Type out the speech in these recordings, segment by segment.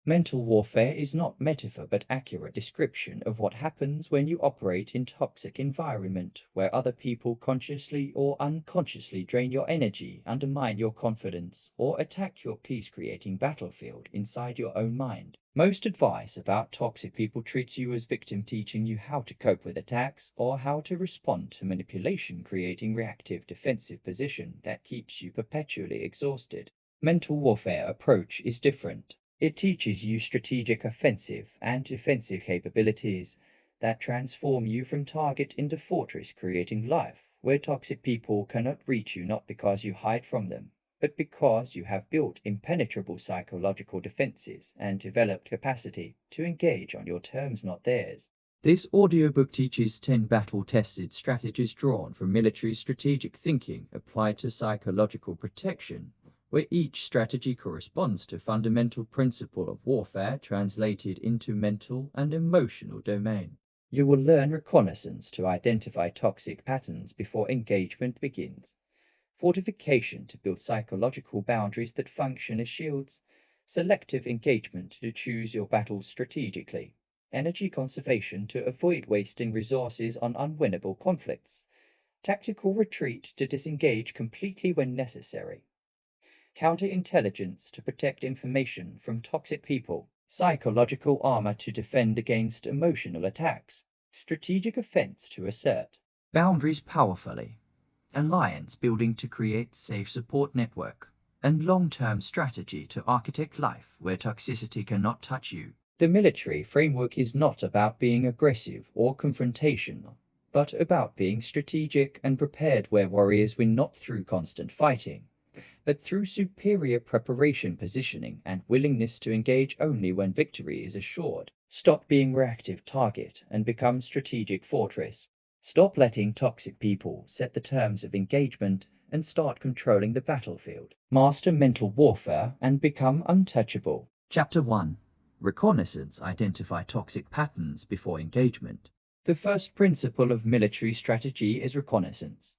Mental warfare is not metaphor but accurate description of what happens when you operate in toxic environment where other people consciously or unconsciously drain your energy, undermine your confidence, or attack your peace-creating battlefield inside your own mind. Most advice about toxic people treats you as victim, teaching you how to cope with attacks or how to respond to manipulation, creating reactive defensive position that keeps you perpetually exhausted. Mental warfare approach is different. It teaches you strategic offensive and defensive capabilities that transform you from target into fortress, creating life where toxic people cannot reach you, not because you hide from them, but because you have built impenetrable psychological defenses and developed capacity to engage on your terms, not theirs. This audiobook teaches 10 battle-tested strategies drawn from military strategic thinking applied to psychological protection, where each strategy corresponds to a fundamental principle of warfare translated into mental and emotional domain. You will learn reconnaissance to identify toxic patterns before engagement begins, fortification to build psychological boundaries that function as shields, selective engagement to choose your battles strategically, energy conservation to avoid wasting resources on unwinnable conflicts, tactical retreat to disengage completely when necessary, counterintelligence to protect information from toxic people, psychological armor to defend against emotional attacks, strategic offense to assert boundaries powerfully, alliance building to create safe support network, and long-term strategy to architect life where toxicity cannot touch you. The military framework is not about being aggressive or confrontational, but about being strategic and prepared, where warriors win not through constant fighting, but through superior preparation, positioning, and willingness to engage only when victory is assured. Stop being reactive target and become strategic fortress. Stop letting toxic people set the terms of engagement and start controlling the battlefield. Master mental warfare and become untouchable. Chapter 1. Reconnaissance: identify toxic patterns before engagement. The first principle of military strategy is reconnaissance.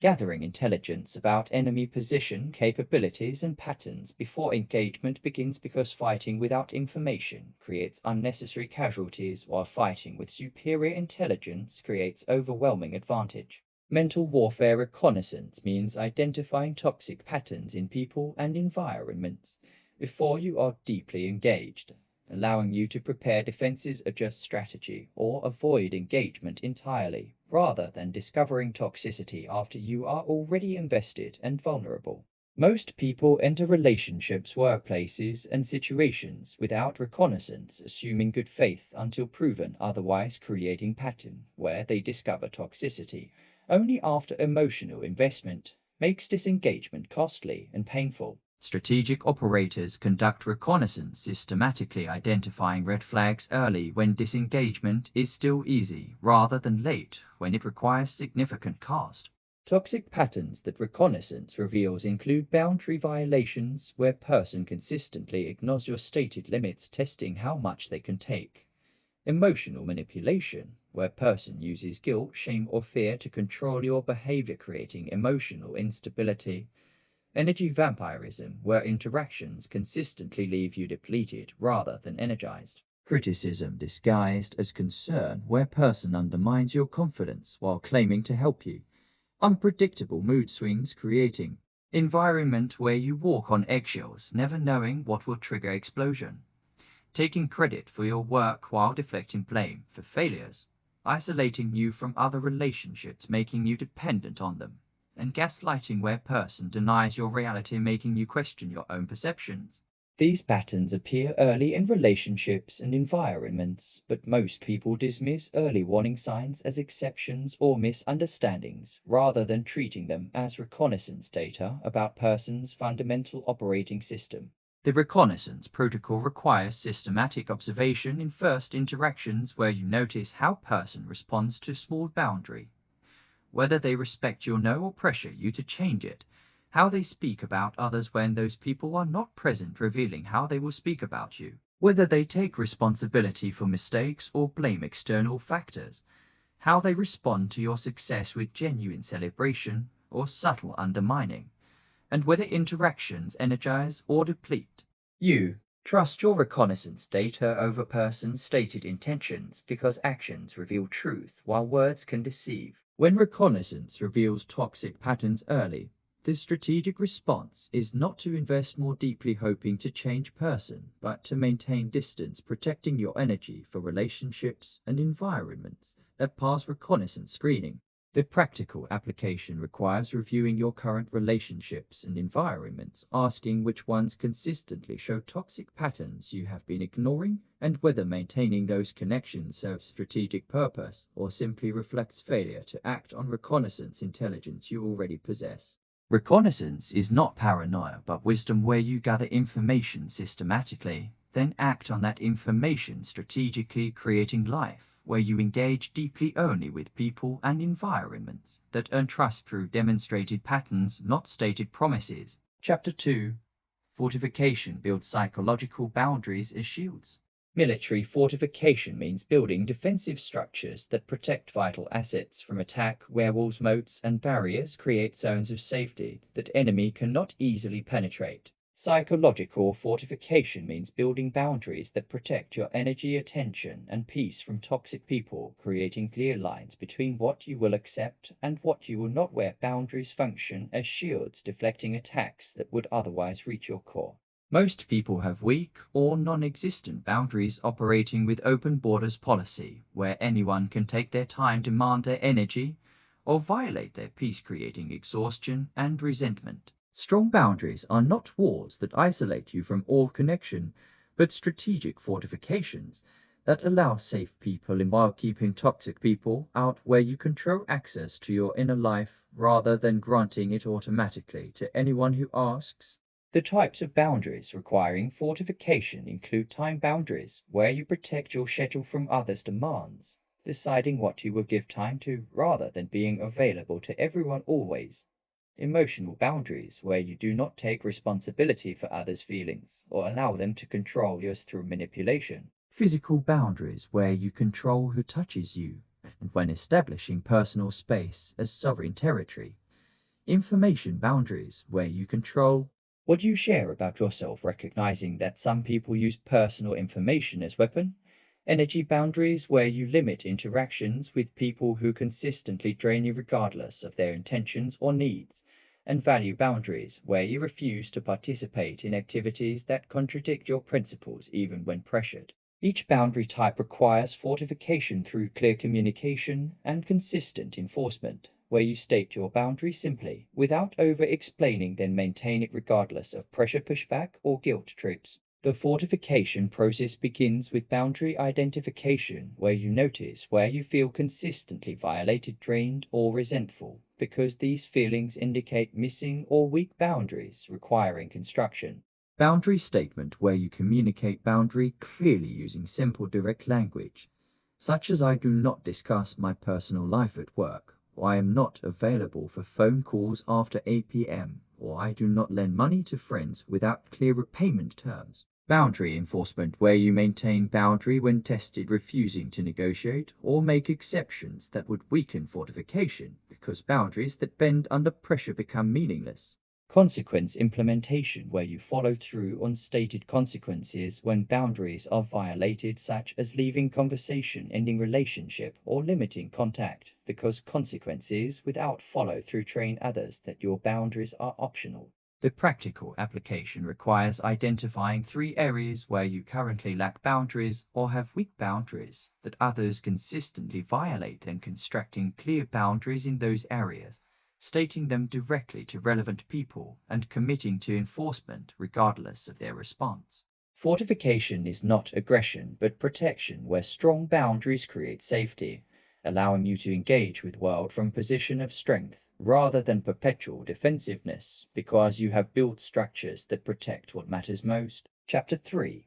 Gathering intelligence about enemy position, capabilities, and patterns before engagement begins, because fighting without information creates unnecessary casualties, while fighting with superior intelligence creates overwhelming advantage. Mental warfare reconnaissance means identifying toxic patterns in people and environments before you are deeply engaged, allowing you to prepare defenses, adjust strategy, or avoid engagement entirely, rather than discovering toxicity after you are already invested and vulnerable. Most people enter relationships, workplaces, and situations without reconnaissance, assuming good faith until proven otherwise, creating pattern where they discover toxicity only after emotional investment makes disengagement costly and painful. Strategic operators conduct reconnaissance, systematically identifying red flags early when disengagement is still easy, rather than late when it requires significant cost. Toxic patterns that reconnaissance reveals include boundary violations, where person consistently ignores your stated limits, testing how much they can take. Emotional manipulation, where person uses guilt, shame, or fear to control your behavior, creating emotional instability. Energy vampirism, where interactions consistently leave you depleted rather than energized. Criticism disguised as concern, where person undermines your confidence while claiming to help you. Unpredictable mood swings, creating environment where you walk on eggshells, never knowing what will trigger explosion. Taking credit for your work while deflecting blame for failures. Isolating you from other relationships, making you dependent on them. And gaslighting, where person denies your reality, making you question your own perceptions. These patterns appear early in relationships and environments, but most people dismiss early warning signs as exceptions or misunderstandings, rather than treating them as reconnaissance data about person's fundamental operating system. The reconnaissance protocol requires systematic observation in first interactions, where you notice how person responds to small boundary, whether they respect your no or pressure you to change it, how they speak about others when those people are not present, revealing how they will speak about you, whether they take responsibility for mistakes or blame external factors, how they respond to your success with genuine celebration or subtle undermining, and whether interactions energize or deplete you. Trust your reconnaissance data over persons' stated intentions because actions reveal truth while words can deceive. When reconnaissance reveals toxic patterns early, the strategic response is not to invest more deeply hoping to change person, but to maintain distance, protecting your energy for relationships and environments that pass reconnaissance screening. The practical application requires reviewing your current relationships and environments, asking which ones consistently show toxic patterns you have been ignoring, and whether maintaining those connections serves strategic purpose or simply reflects failure to act on reconnaissance intelligence you already possess. Reconnaissance is not paranoia, but wisdom where you gather information systematically, then act on that information strategically, creating life where you engage deeply only with people and environments that earn trust through demonstrated patterns, not stated promises. Chapter 2. Fortification builds psychological boundaries as shields. Military fortification means building defensive structures that protect vital assets from attack. Werewolves, moats, and barriers create zones of safety that enemy cannot easily penetrate. Psychological fortification means building boundaries that protect your energy, attention, and peace from toxic people, creating clear lines between what you will accept and what you will not, where boundaries function as shields deflecting attacks that would otherwise reach your core. Most people have weak or non-existent boundaries, operating with open borders policy, where anyone can take their time, demand their energy, or violate their peace, creating exhaustion and resentment. Strong boundaries are not walls that isolate you from all connection, but strategic fortifications that allow safe people in while keeping toxic people out, where you control access to your inner life rather than granting it automatically to anyone who asks. The types of boundaries requiring fortification include time boundaries, where you protect your schedule from others' demands, deciding what you will give time to rather than being available to everyone always. Emotional boundaries, where you do not take responsibility for others' feelings or allow them to control yours through manipulation. Physical boundaries, where you control who touches you, and when establishing personal space as sovereign territory. Information boundaries, where you control what you share about yourself, recognizing that some people use personal information as weapon. Energy boundaries, where you limit interactions with people who consistently drain you regardless of their intentions or needs. And value boundaries, where you refuse to participate in activities that contradict your principles even when pressured. Each boundary type requires fortification through clear communication and consistent enforcement, where you state your boundary simply, without over-explaining, then maintain it regardless of pressure, pushback, or guilt trips. The fortification process begins with boundary identification, where you notice where you feel consistently violated, drained, or resentful, because these feelings indicate missing or weak boundaries requiring construction. Boundary statement, where you communicate boundary clearly using simple, direct language, such as I do not discuss my personal life at work, or I am not available for phone calls after 8 p.m., or I do not lend money to friends without clear repayment terms. Boundary enforcement, where you maintain boundary when tested, refusing to negotiate or make exceptions that would weaken fortification, because boundaries that bend under pressure become meaningless. Consequence implementation, where you follow through on stated consequences when boundaries are violated, such as leaving conversation, ending relationship, or limiting contact, because consequences without follow-through train others that your boundaries are optional. The practical application requires identifying 3 areas where you currently lack boundaries or have weak boundaries that others consistently violate, and constructing clear boundaries in those areas, stating them directly to relevant people, and committing to enforcement regardless of their response. Fortification is not aggression but protection, where strong boundaries create safety, allowing you to engage with world from a position of strength rather than perpetual defensiveness, because you have built structures that protect what matters most. Chapter 3.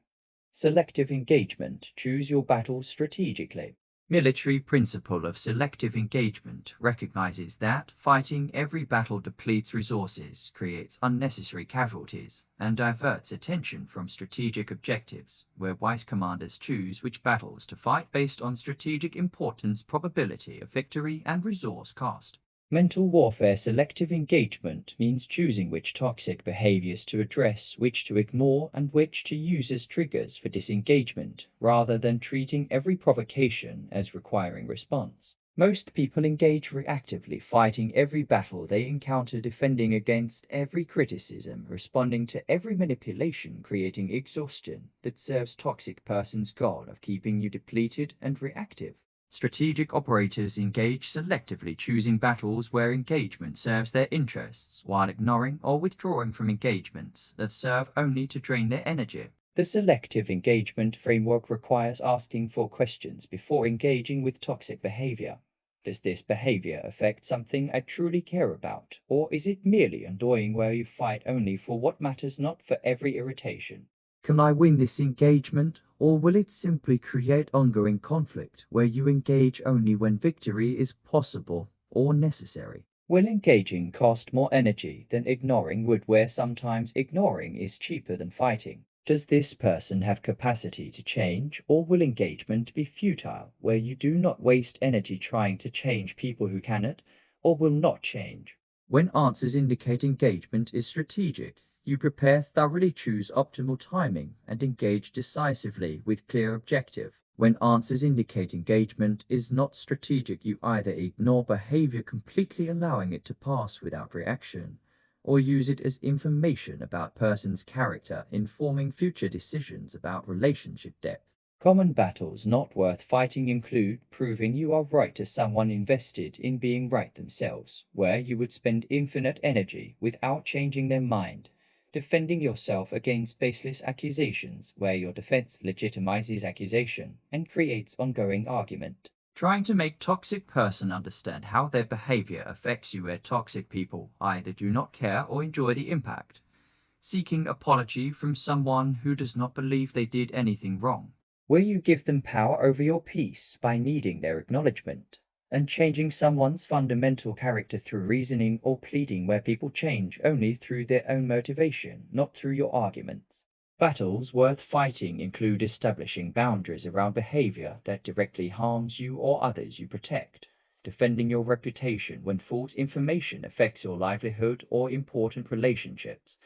Selective engagement. Choose your battles strategically. Military principle of selective engagement recognizes that fighting every battle depletes resources, creates unnecessary casualties, and diverts attention from strategic objectives, where wise commanders choose which battles to fight based on strategic importance, probability of victory, and resource cost. Mental warfare selective engagement means choosing which toxic behaviors to address, which to ignore, and which to use as triggers for disengagement, rather than treating every provocation as requiring response. Most people engage reactively, fighting every battle they encounter, defending against every criticism, responding to every manipulation, creating exhaustion that serves toxic person's goal of keeping you depleted and reactive. Strategic operators engage selectively, choosing battles where engagement serves their interests, while ignoring or withdrawing from engagements that serve only to drain their energy. The selective engagement framework requires asking for questions before engaging with toxic behavior. Does this behavior affect something I truly care about, or is it merely annoying where you fight only for what matters, not for every irritation? Can I win this engagement, or will it simply create ongoing conflict where you engage only when victory is possible or necessary? Will engaging cost more energy than ignoring would, where sometimes ignoring is cheaper than fighting? Does this person have capacity to change, or will engagement be futile, where you do not waste energy trying to change people who cannot or will not change? When answers indicate engagement is strategic, you prepare thoroughly, choose optimal timing, and engage decisively with clear objective. When answers indicate engagement is not strategic, you either ignore behavior completely, allowing it to pass without reaction, or use it as information about person's character, informing future decisions about relationship depth. Common battles not worth fighting include proving you are right to someone invested in being right themselves, where you would spend infinite energy without changing their mind. Defending yourself against baseless accusations, where your defense legitimizes accusation and creates ongoing argument. Trying to make toxic person understand how their behavior affects you, where toxic people either do not care or enjoy the impact. Seeking apology from someone who does not believe they did anything wrong, where you give them power over your peace by needing their acknowledgement. And changing someone's fundamental character through reasoning or pleading, where people change only through their own motivation, not through your arguments. Battles worth fighting include establishing boundaries around behavior that directly harms you or others you protect, defending your reputation when false information affects your livelihood or important relationships,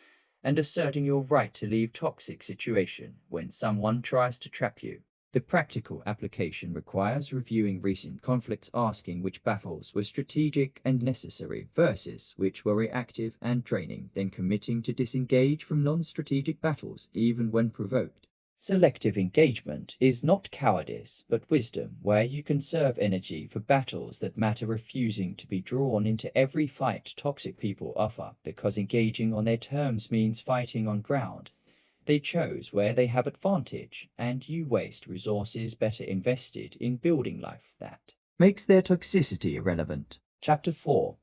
and asserting your right to leave toxic situation when someone tries to trap you. The practical application requires reviewing recent conflicts, asking which battles were strategic and necessary versus which were reactive and draining, then committing to disengage from non-strategic battles even when provoked. Selective engagement is not cowardice, but wisdom, where you conserve energy for battles that matter, refusing to be drawn into every fight toxic people offer, because engaging on their terms means fighting on ground they chose where they have advantage, and you waste resources better invested in building life that makes their toxicity irrelevant. Chapter 4.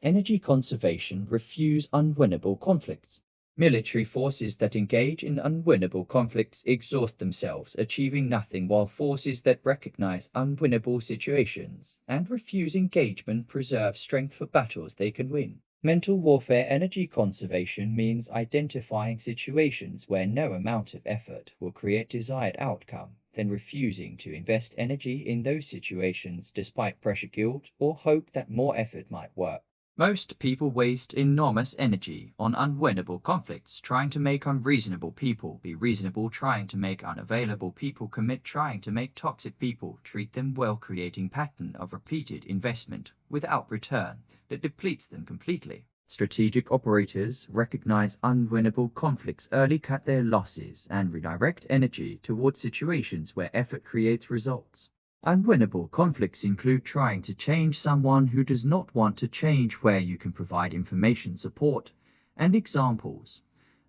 Energy conservation. Refuse unwinnable conflicts. Military forces that engage in unwinnable conflicts exhaust themselves, achieving nothing, while forces that recognize unwinnable situations and refuse engagement preserve strength for battles they can win. Mental warfare energy conservation means identifying situations where no amount of effort will create desired outcome, then refusing to invest energy in those situations despite pressure, guilt, or hope that more effort might work. Most people waste enormous energy on unwinnable conflicts, trying to make unreasonable people be reasonable, trying to make unavailable people commit, trying to make toxic people treat them well, creating pattern of repeated investment without return that depletes them completely. Strategic operators recognize unwinnable conflicts early, cut their losses, and redirect energy towards situations where effort creates results. Unwinnable conflicts include trying to change someone who does not want to change, where you can provide information, support, and examples,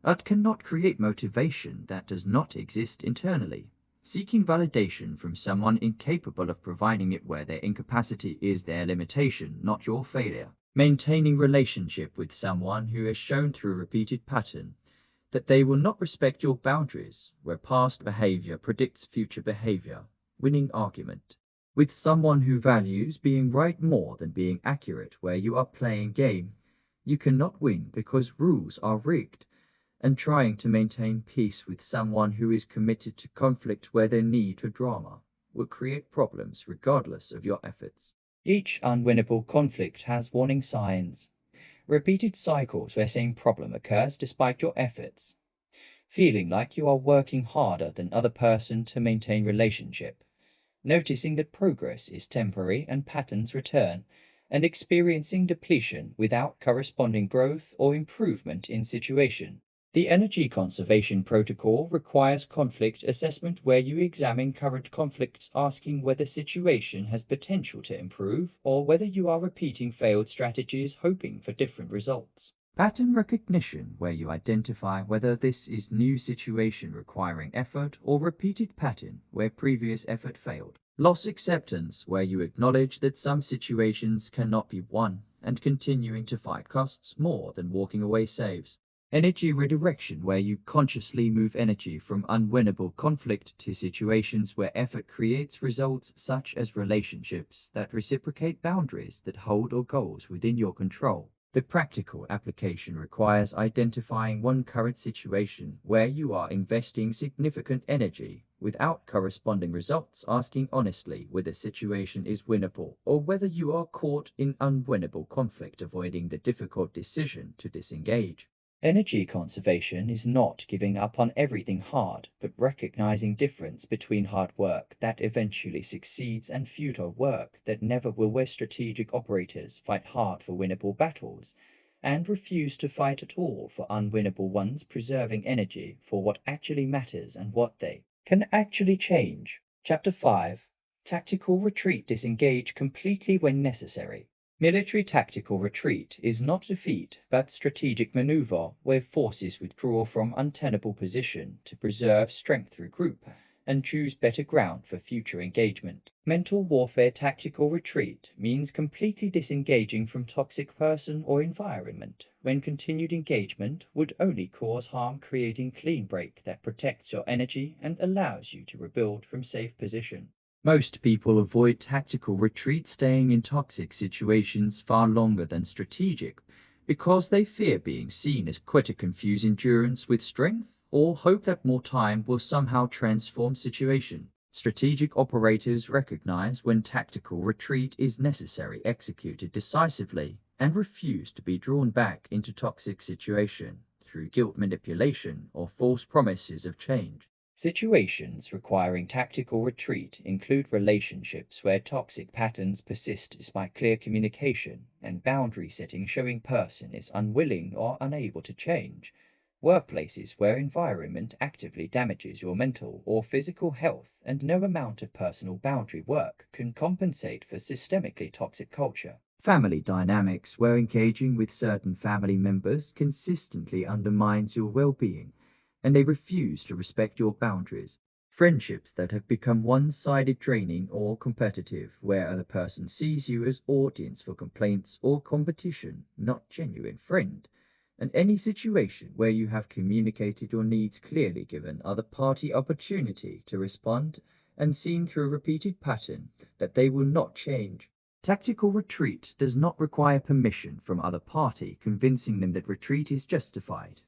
but cannot create motivation that does not exist internally. Seeking validation from someone incapable of providing it, where their incapacity is their limitation, not your failure. Maintaining relationship with someone who has shown through repeated pattern that they will not respect your boundaries, where past behavior predicts future behavior. Winning argument with someone who values being right more than being accurate, where you are playing game you cannot win because rules are rigged, and trying to maintain peace with someone who is committed to conflict, where their need for drama will create problems regardless of your efforts. Each unwinnable conflict has warning signs. Repeated cycles where same problem occurs despite your efforts. Feeling like you are working harder than other person to maintain relationship. Noticing that progress is temporary and patterns return, and experiencing depletion without corresponding growth or improvement in situation. The Energy Conservation Protocol requires conflict assessment where you examine current conflicts, asking whether situation has potential to improve or whether you are repeating failed strategies hoping for different results. Pattern recognition, where you identify whether this is new situation requiring effort or repeated pattern where previous effort failed. Loss acceptance, where you acknowledge that some situations cannot be won and continuing to fight costs more than walking away saves. Energy redirection, where you consciously move energy from unwinnable conflict to situations where effort creates results such as relationships that reciprocate, boundaries that hold, or goals within your control. The practical application requires identifying one current situation where you are investing significant energy without corresponding results, asking honestly whether the situation is winnable or whether you are caught in unwinnable conflict, avoiding the difficult decision to disengage. Energy conservation is not giving up on everything hard, but recognizing difference between hard work that eventually succeeds and futile work that never will, where strategic operators fight hard for winnable battles and refuse to fight at all for unwinnable ones, preserving energy for what actually matters and what they can actually change. Chapter 5. Tactical retreat. Disengage completely when necessary. Military tactical retreat is not defeat, but strategic maneuver where forces withdraw from untenable position to preserve strength, regroup, and choose better ground for future engagement. Mental warfare tactical retreat means completely disengaging from toxic person or environment when continued engagement would only cause harm, creating clean break that protects your energy and allows you to rebuild from safe position. Most people avoid tactical retreat, staying in toxic situations far longer than strategic, because they fear being seen as quitter, confuse endurance with strength, or hope that more time will somehow transform situation. Strategic operators recognize when tactical retreat is necessary, execute it decisively, and refuse to be drawn back into toxic situation through guilt, manipulation, or false promises of change. Situations requiring tactical retreat include relationships where toxic patterns persist despite clear communication and boundary setting showing person is unwilling or unable to change. Workplaces where environment actively damages your mental or physical health and no amount of personal boundary work can compensate for systemically toxic culture. Family dynamics where engaging with certain family members consistently undermines your well-being and they refuse to respect your boundaries. Friendships that have become one-sided, draining, or competitive, where the person sees you as audience for complaints or competition, not genuine friend. And any situation where you have communicated your needs clearly, given other party opportunity to respond, and seen through a repeated pattern that they will not change. Tactical retreat does not require permission from other party, convincing them that retreat is justified,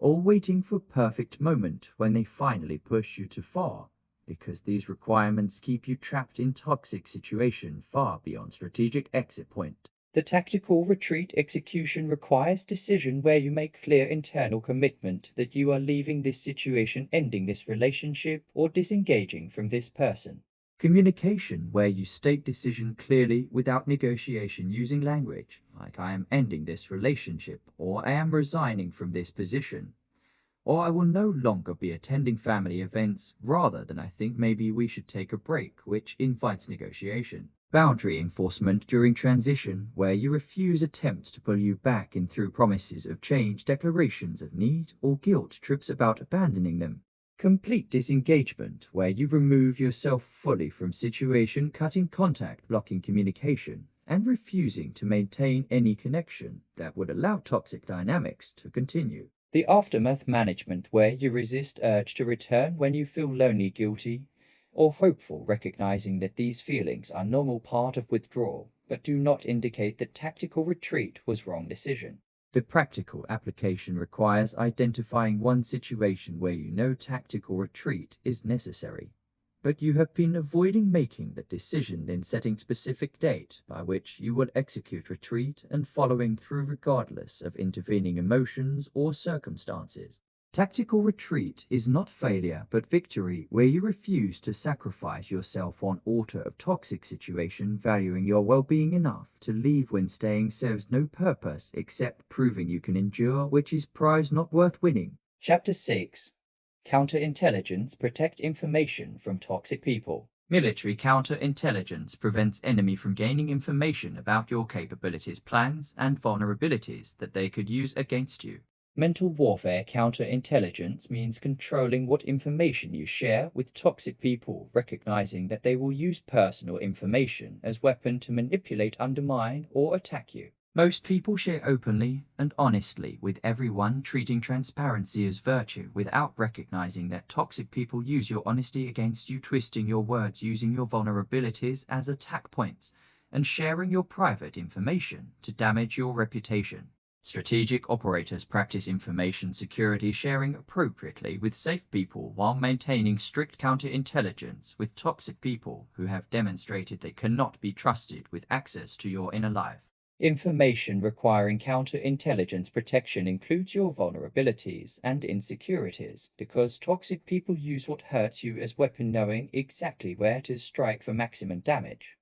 or waiting for perfect moment when they finally push you too far, because these requirements keep you trapped in toxic situation far beyond strategic exit point. The tactical retreat execution requires decision where you make clear internal commitment that you are leaving this situation, ending this relationship, or disengaging from this person. Communication where you state decision clearly without negotiation, using language like I am ending this relationship, or I am resigning from this position, or I will no longer be attending family events, rather than I think maybe we should take a break, which invites negotiation. Boundary enforcement during transition where you refuse attempts to pull you back in through promises of change, declarations of need, or guilt trips about abandoning them. Complete disengagement where you remove yourself fully from situation, cutting contact, blocking communication, and refusing to maintain any connection that would allow toxic dynamics to continue. The aftermath management where you resist urge to return when you feel lonely, guilty, or hopeful, recognizing that these feelings are normal part of withdrawal, but do not indicate that tactical retreat was wrong decision. The practical application requires identifying one situation where you know tactical retreat is necessary, but you have been avoiding making the decision, then setting specific date by which you will execute retreat and following through regardless of intervening emotions or circumstances. Tactical retreat is not failure but victory, where you refuse to sacrifice yourself on altar of toxic situation, valuing your well-being enough to leave when staying serves no purpose except proving you can endure, which is prize not worth winning. Chapter 6. Counterintelligence protect information from toxic people. Military counterintelligence prevents enemy from gaining information about your capabilities, plans, and vulnerabilities that they could use against you. Mental warfare counterintelligence means controlling what information you share with toxic people, recognizing that they will use personal information as weapon to manipulate, undermine, or attack you. Most people share openly and honestly with everyone, treating transparency as virtue without recognizing that toxic people use your honesty against you, twisting your words, using your vulnerabilities as attack points, and sharing your private information to damage your reputation. Strategic operators practice information security, sharing appropriately with safe people while maintaining strict counterintelligence with toxic people who have demonstrated they cannot be trusted with access to your inner life. Information requiring counterintelligence protection includes your vulnerabilities and insecurities, because toxic people use what hurts you as weapon, knowing exactly where to strike for maximum damage.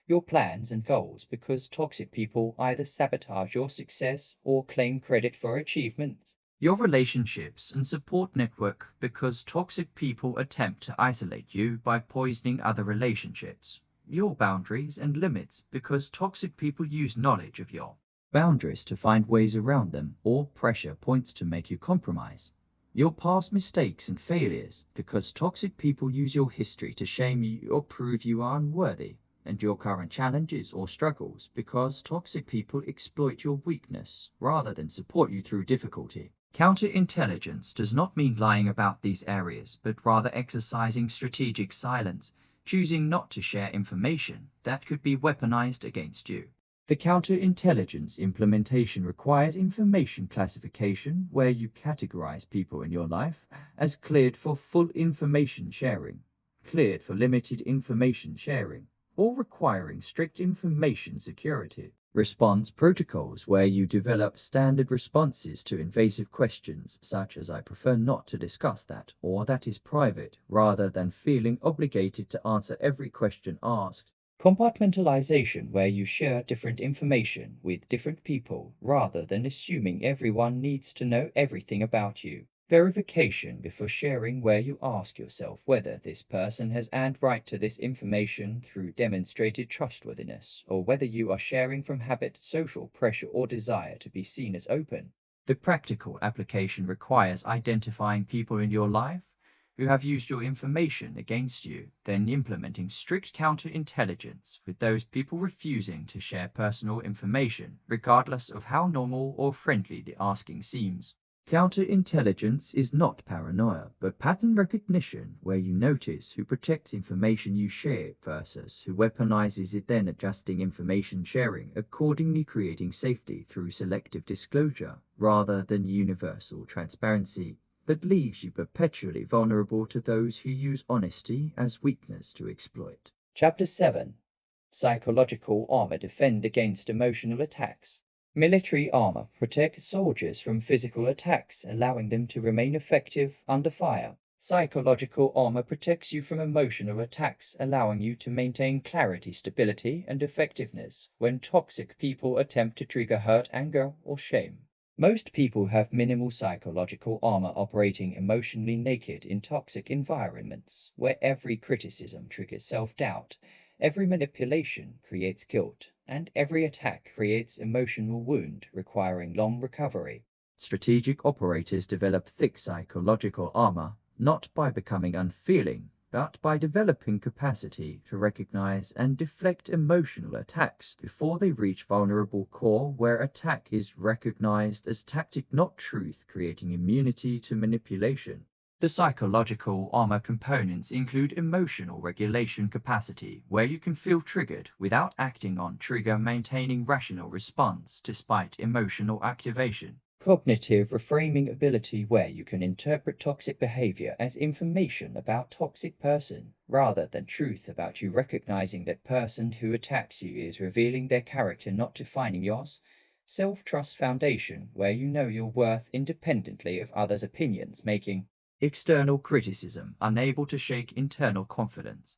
Your plans and goals, because toxic people either sabotage your success or claim credit for achievements. Your relationships and support network, because toxic people attempt to isolate you by poisoning other relationships. Your boundaries and limits, because toxic people use knowledge of your boundaries to find ways around them, or pressure points to make you compromise. Your past mistakes and failures, because toxic people use your history to shame you or prove you are unworthy. And your current challenges or struggles, because toxic people exploit your weakness rather than support you through difficulty. Counterintelligence does not mean lying about these areas, but rather exercising strategic silence, choosing not to share information that could be weaponized against you. The counterintelligence implementation requires information classification, where you categorize people in your life as cleared for full information sharing, cleared for limited information sharing, or requiring strict information security. Response protocols, where you develop standard responses to invasive questions such as "I prefer not to discuss that," or "that is private," rather than feeling obligated to answer every question asked. Compartmentalization, where you share different information with different people rather than assuming everyone needs to know everything about you. Verification before sharing, where you ask yourself whether this person has earned right to this information through demonstrated trustworthiness, or whether you are sharing from habit, social pressure, or desire to be seen as open. The practical application requires identifying people in your life who have used your information against you, then implementing strict counterintelligence with those people refusing to share personal information, regardless of how normal or friendly the asking seems. Counterintelligence is not paranoia, but pattern recognition, where you notice who protects information you share versus who weaponizes it, then adjusting information sharing accordingly, creating safety through selective disclosure rather than universal transparency that leaves you perpetually vulnerable to those who use honesty as weakness to exploit. Chapter 7. Psychological armor defend against emotional attacks. Military armor protects soldiers from physical attacks, allowing them to remain effective under fire. Psychological armor protects you from emotional attacks, allowing you to maintain clarity, stability, and effectiveness when toxic people attempt to trigger hurt, anger, or shame. Most people have minimal psychological armor, operating emotionally naked in toxic environments, where every criticism triggers self-doubt, every manipulation creates guilt, and every attack creates emotional wound requiring long recovery. Strategic operators develop thick psychological armor, not by becoming unfeeling, but by developing capacity to recognize and deflect emotional attacks before they reach vulnerable core, where attack is recognized as tactic, not truth, creating immunity to manipulation. The psychological armor components include emotional regulation capacity, where you can feel triggered without acting on trigger, maintaining rational response despite emotional activation. Cognitive reframing ability, where you can interpret toxic behavior as information about toxic person rather than truth about you, recognizing that person who attacks you is revealing their character, not defining yours. Self-trust foundation, where you know your worth independently of others' opinions, making external criticism unable to shake internal confidence.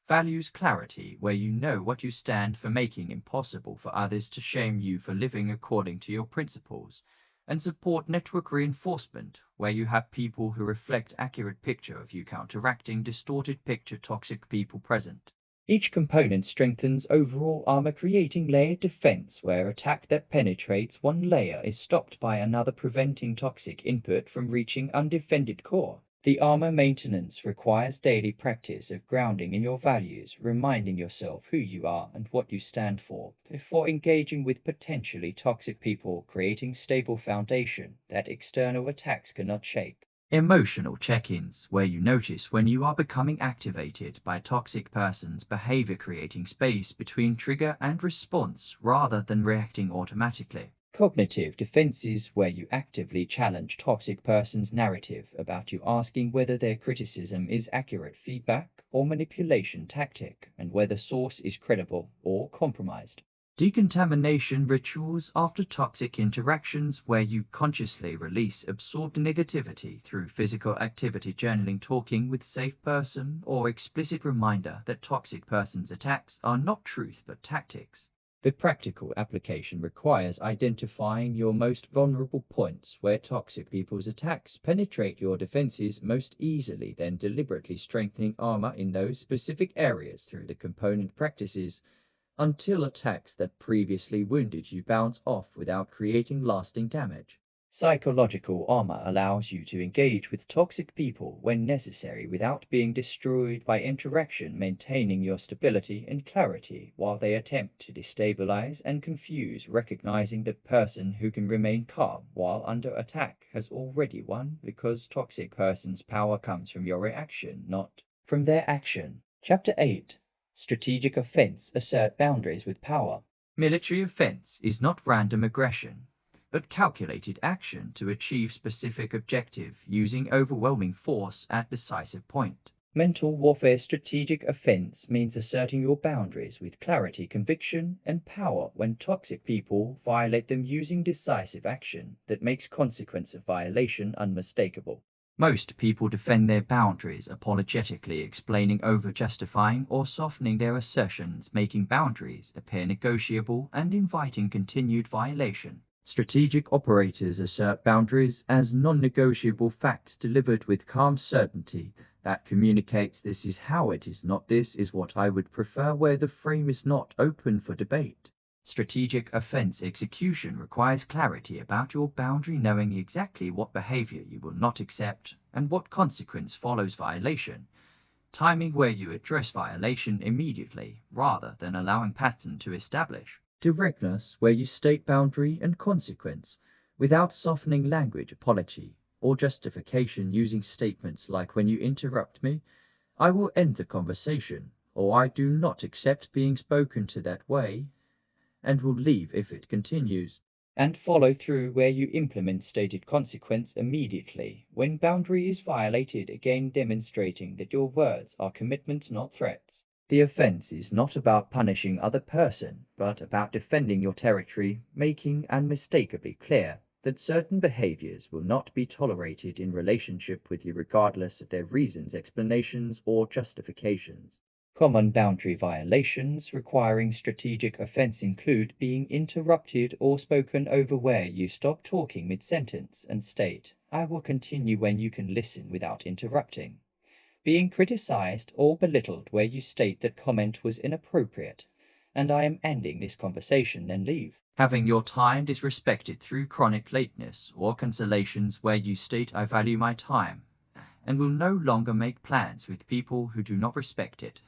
Values clarity, where you know what you stand for, making impossible for others to shame you for living according to your principles. And support network reinforcement, where you have people who reflect accurate picture of you, counteracting distorted picture toxic people present. Each component strengthens overall armor, creating layered defense, where attack that penetrates one layer is stopped by another, preventing toxic input from reaching undefended core. The armor maintenance requires daily practice of grounding in your values, reminding yourself who you are and what you stand for, before engaging with potentially toxic people, creating stable foundation that external attacks cannot shake. Emotional check-ins, where you notice when you are becoming activated by toxic person's behavior, creating space between trigger and response rather than reacting automatically. Cognitive defenses, where you actively challenge toxic person's narrative about you, asking whether their criticism is accurate feedback or manipulation tactic, and whether source is credible or compromised. Decontamination rituals after toxic interactions, where you consciously release absorbed negativity through physical activity, journaling, talking with safe person, or explicit reminder that toxic person's attacks are not truth but tactics. The practical application requires identifying your most vulnerable points, where toxic people's attacks penetrate your defenses most easily, then deliberately strengthening armor in those specific areas through the component practices until attacks that previously wounded you bounce off without creating lasting damage. Psychological armor allows you to engage with toxic people when necessary without being destroyed by interaction, maintaining your stability and clarity while they attempt to destabilize and confuse, recognizing that person who can remain calm while under attack has already won, because toxic person's power comes from your reaction, not from their action. Chapter 8. Strategic offense. Assert boundaries with power. Military offense is not random aggression, but calculated action to achieve specific objective using overwhelming force at decisive point. Mental warfare. Strategic offense means asserting your boundaries with clarity, conviction, and power when toxic people violate them, using decisive action that makes consequence of violation unmistakable. Most people defend their boundaries apologetically, explaining, over-justifying, or softening their assertions, making boundaries appear negotiable and inviting continued violation. Strategic operators assert boundaries as non-negotiable facts delivered with calm certainty that communicates this is how it is, not this is what I would prefer, where the frame is not open for debate. Strategic offense execution requires clarity about your boundary, knowing exactly what behavior you will not accept and what consequence follows violation. Timing, where you address violation immediately rather than allowing pattern to establish. Directness, where you state boundary and consequence without softening language, apology, or justification, using statements like, when you interrupt me, I will end the conversation, or I do not accept being spoken to that way and will leave if it continues. And follow through, where you implement stated consequence immediately when boundary is violated, again demonstrating that your words are commitments, not threats. The offense is not about punishing other person, but about defending your territory, making unmistakably clear that certain behaviors will not be tolerated in relationship with you regardless of their reasons, explanations, or justifications. Common boundary violations requiring strategic offense include being interrupted or spoken over, where you stop talking mid-sentence and state, I will continue, when you can listen without interrupting. Being criticized or belittled, where you state that comment was inappropriate and I am ending this conversation, then leave. Having your time disrespected through chronic lateness or cancellations, where you state I value my time and will no longer make plans with people who do not respect it.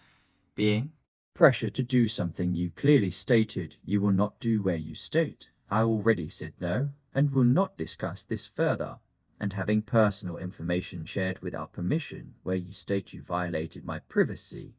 Being pressure to do something you clearly stated you will not do, where you state I already said no and will not discuss this further. And having personal information shared without permission, where you state you violated my privacy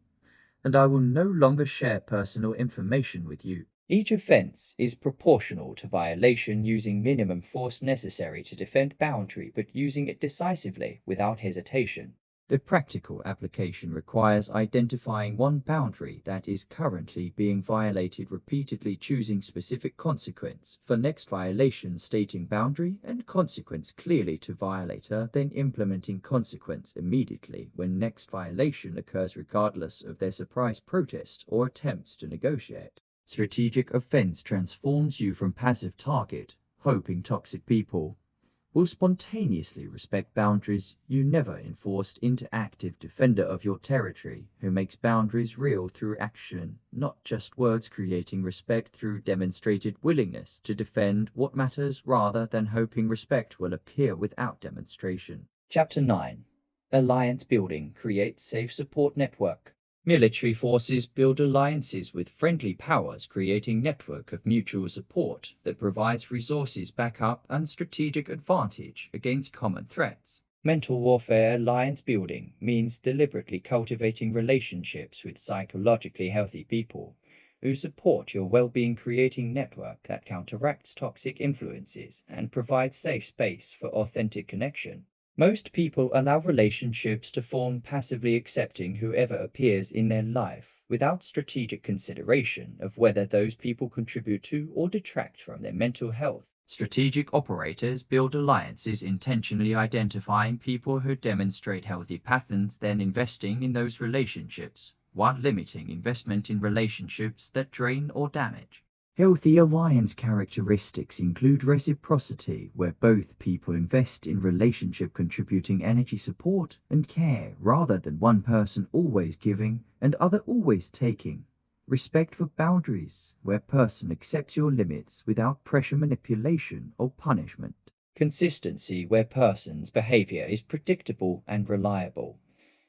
and I will no longer share personal information with you. Each offense is proportional to violation, using minimum force necessary to defend boundary but using it decisively without hesitation. The practical application requires identifying one boundary that is currently being violated, repeatedly choosing specific consequence for next violation, stating boundary and consequence clearly to violator, then implementing consequence immediately when next violation occurs, regardless of their surprise protest or attempts to negotiate. Strategic offense transforms you from passive target, hoping toxic people will spontaneously respect boundaries you never enforced, into active defender of your territory who makes boundaries real through action, not just words, creating respect through demonstrated willingness to defend what matters rather than hoping respect will appear without demonstration. Chapter 9. Alliance building creates safe support network. Military forces build alliances with friendly powers, creating network of mutual support that provides resources, backup, and strategic advantage against common threats. Mental warfare alliance building means deliberately cultivating relationships with psychologically healthy people who support your well-being, creating network that counteracts toxic influences and provides safe space for authentic connection. Most people allow relationships to form, passively accepting whoever appears in their life without strategic consideration of whether those people contribute to or detract from their mental health. Strategic operators build alliances, intentionally identifying people who demonstrate healthy patterns, then investing in those relationships, while limiting investment in relationships that drain or damage. Healthy alliance characteristics include reciprocity, where both people invest in relationship, contributing energy, support, and care, rather than one person always giving and other always taking. Respect for boundaries, where person accepts your limits without pressure, manipulation, or punishment. Consistency, where person's behavior is predictable and reliable,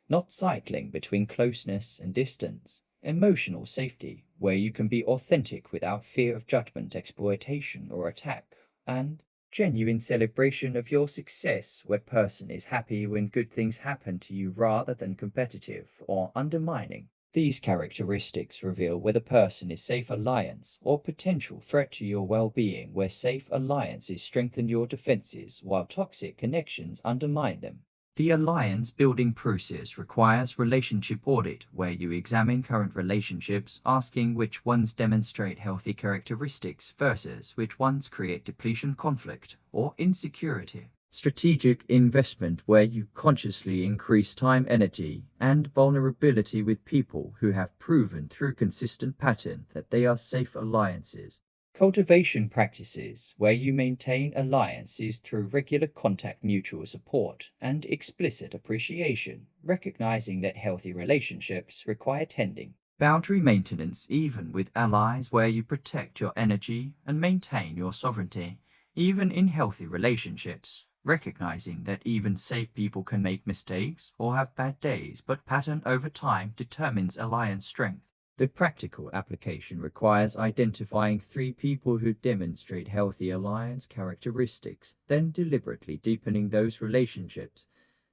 not cycling between closeness and distance. Emotional safety, where you can be authentic without fear of judgment, exploitation, or attack. And genuine celebration of your success, where person is happy when good things happen to you rather than competitive or undermining. These characteristics reveal whether person is safe alliance or potential threat to your well-being, where safe alliances strengthen your defenses while toxic connections undermine them. The alliance building process requires relationship audit, where you examine current relationships, asking which ones demonstrate healthy characteristics versus which ones create depletion, conflict, or insecurity. Strategic investment, where you consciously increase time, energy, and vulnerability with people who have proven through consistent pattern that they are safe alliances. Cultivation practices, where you maintain alliances through regular contact, mutual support, and explicit appreciation, recognizing that healthy relationships require tending. Boundary maintenance, even with allies, where you protect your energy and maintain your sovereignty, even in healthy relationships, recognizing that even safe people can make mistakes or have bad days, but pattern over time determines alliance strength. The practical application requires identifying 3 people who demonstrate healthy alliance characteristics, then deliberately deepening those relationships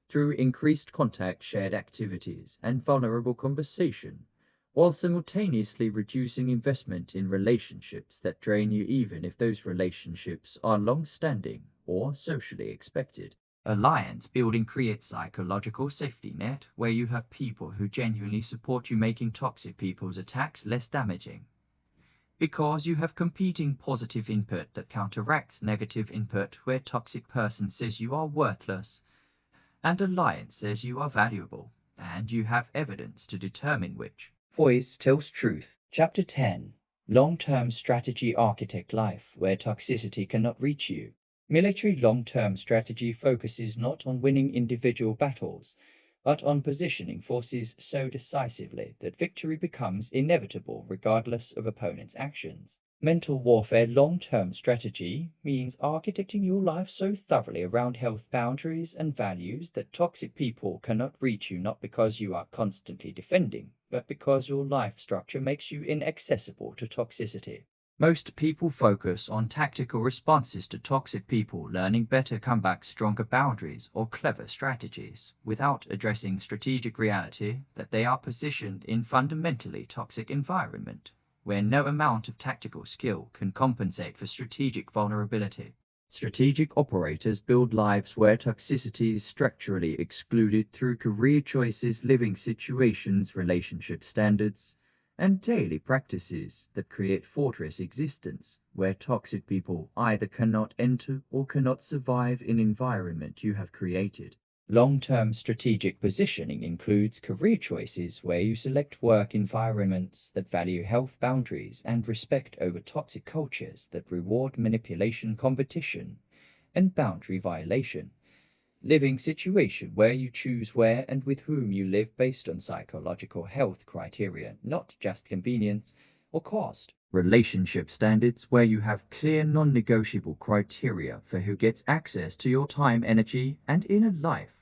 through increased contact, shared activities, and vulnerable conversation, while simultaneously reducing investment in relationships that drain you, even if those relationships are long-standing or socially expected. Alliance building creates psychological safety net, where you have people who genuinely support you, making toxic people's attacks less damaging. Because you have competing positive input that counteracts negative input, where toxic person says you are worthless and alliance says you are valuable, and you have evidence to determine which voice tells truth. Chapter 10. Long-term strategy architect life, where toxicity cannot reach you. Military long-term strategy focuses not on winning individual battles, but on positioning forces so decisively that victory becomes inevitable regardless of opponents' actions. Mental warfare long-term strategy means architecting your life so thoroughly around health, boundaries, and values that toxic people cannot reach you, not because you are constantly defending, but because your life structure makes you inaccessible to toxicity. Most people focus on tactical responses to toxic people, learning better comebacks, stronger boundaries, or clever strategies, without addressing strategic reality that they are positioned in fundamentally toxic environment, where no amount of tactical skill can compensate for strategic vulnerability. Strategic operators build lives where toxicity is structurally excluded through career choices, living situations, relationship standards, and daily practices that create fortress existence where toxic people either cannot enter or cannot survive in environment you have created. Long-term strategic positioning includes career choices where you select work environments that value health boundaries and respect over toxic cultures that reward manipulation, competition, and boundary violation. Living situation where you choose where and with whom you live based on psychological health criteria, not just convenience or cost. Relationship standards where you have clear non-negotiable criteria for who gets access to your time, energy, and inner life.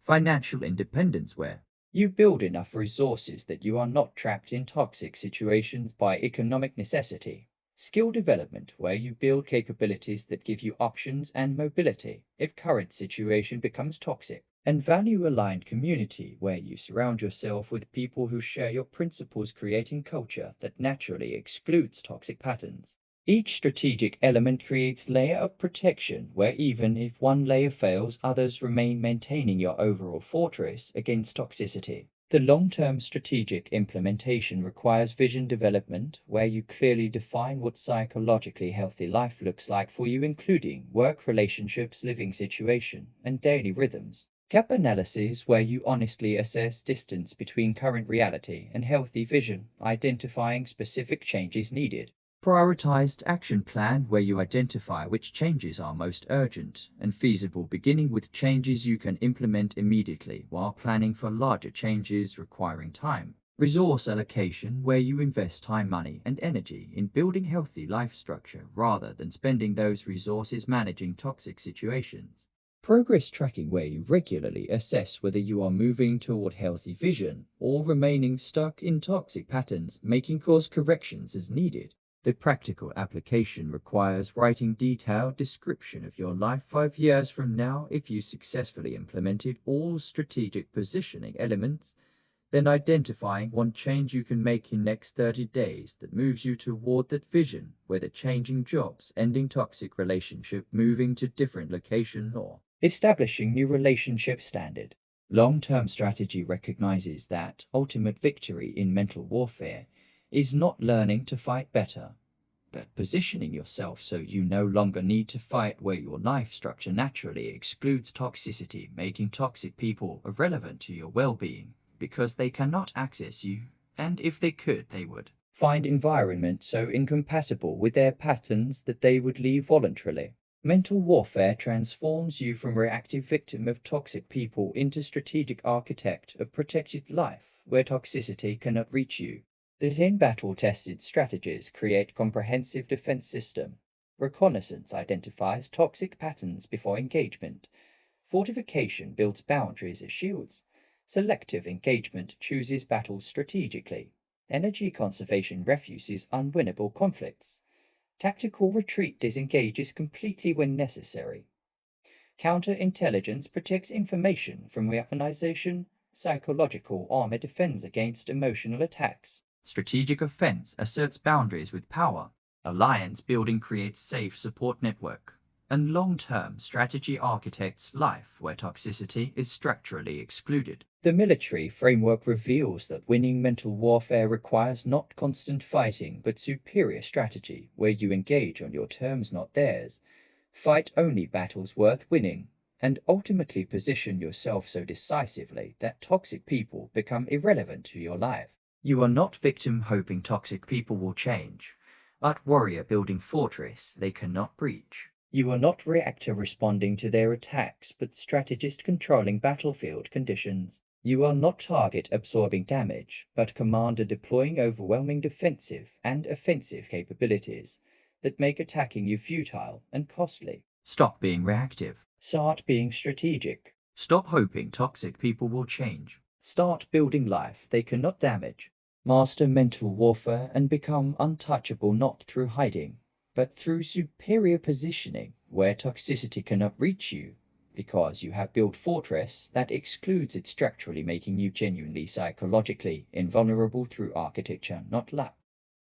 Financial independence where you build enough resources that you are not trapped in toxic situations by economic necessity. Skill development where you build capabilities that give you options and mobility if current situation becomes toxic. And value-aligned community where you surround yourself with people who share your principles, creating culture that naturally excludes toxic patterns. Each strategic element creates layer of protection where even if one layer fails, others remain, maintaining your overall fortress against toxicity. The long-term strategic implementation requires vision development where you clearly define what psychologically healthy life looks like for you, including work, relationships, living situation, and daily rhythms. Gap analysis where you honestly assess distance between current reality and healthy vision, identifying specific changes needed. Prioritized action plan where you identify which changes are most urgent and feasible, beginning with changes you can implement immediately while planning for larger changes requiring time. Resource allocation where you invest time, money, and energy in building healthy life structure rather than spending those resources managing toxic situations. Progress tracking where you regularly assess whether you are moving toward healthy vision or remaining stuck in toxic patterns, making course corrections as needed. The practical application requires writing detailed description of your life 5 years from now if you successfully implemented all strategic positioning elements, then identifying one change you can make in next 30 days that moves you toward that vision, whether changing jobs, ending toxic relationship, moving to different location, or establishing new relationship standard. Long-term strategy recognizes that ultimate victory in mental warfare is not learning to fight better, but positioning yourself so you no longer need to fight, where your life structure naturally excludes toxicity, making toxic people irrelevant to your well-being because they cannot access you, and if they could, they would find environment so incompatible with their patterns that they would leave voluntarily. Mental warfare transforms you from reactive victim of toxic people into strategic architect of protected life, where toxicity cannot reach you. The 10 battle-tested strategies create comprehensive defense system. Reconnaissance identifies toxic patterns before engagement. Fortification builds boundaries as shields. Selective engagement chooses battles strategically. Energy conservation refuses unwinnable conflicts. Tactical retreat disengages completely when necessary. Counterintelligence protects information from weaponization. Psychological armor defends against emotional attacks. Strategic offense asserts boundaries with power. Alliance building creates safe support network. And long-term strategy architects life where toxicity is structurally excluded. The military framework reveals that winning mental warfare requires not constant fighting but superior strategy, where you engage on your terms, not theirs. Fight only battles worth winning, and ultimately position yourself so decisively that toxic people become irrelevant to your life. You are not victim hoping toxic people will change, but warrior building fortress they cannot breach. You are not reactor responding to their attacks, but strategist controlling battlefield conditions. You are not target absorbing damage, but commander deploying overwhelming defensive and offensive capabilities that make attacking you futile and costly. Stop being reactive. Start being strategic. Stop hoping toxic people will change. Start building life they cannot damage. Master mental warfare and become untouchable, not through hiding, but through superior positioning, where toxicity cannot reach you, because you have built fortress that excludes it structurally, making you genuinely psychologically invulnerable through architecture, not luck.